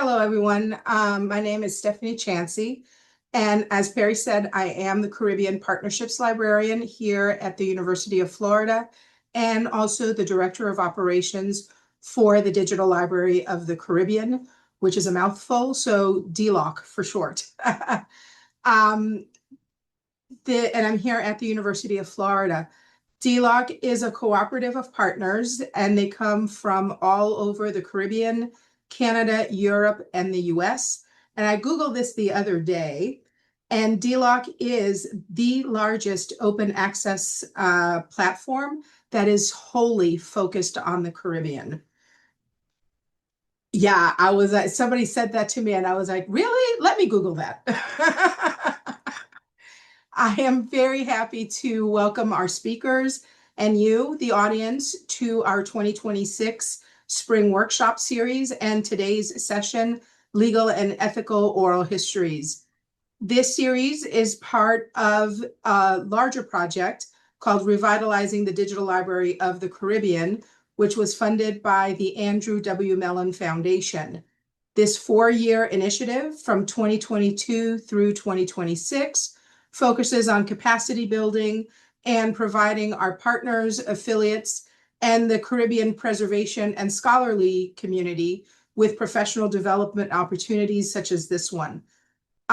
Hello, everyone. My name is Stephanie Chansey, and as Perry said, I am the Caribbean Partnerships Librarian here at the University of Florida, and also the Director of Operations for the Digital Library of the Caribbean, which is a mouthful, so DLOC for short. Um, and I'm here at the University of Florida. DLOC is a cooperative of partners, and they come from all over the Caribbean, Canada, Europe, and the US. And I Googled this the other day, and DLOC is the largest open access platform that is wholly focused on the Caribbean. Yeah, somebody said that to me, and I was like, really? Let me Google that. I am very happy to welcome our speakers and you, the audience, to our 2026 Spring Workshop Series and today's session, Legal and Ethical Oral Histories. This series is part of a larger project called Revitalizing the Digital Library of the Caribbean, which was funded by the Andrew W. Mellon Foundation. This 4-year initiative from 2022 through 2026 focuses on capacity building and providing our partners, affiliates, and the Caribbean preservation and scholarly community with professional development opportunities such as this one.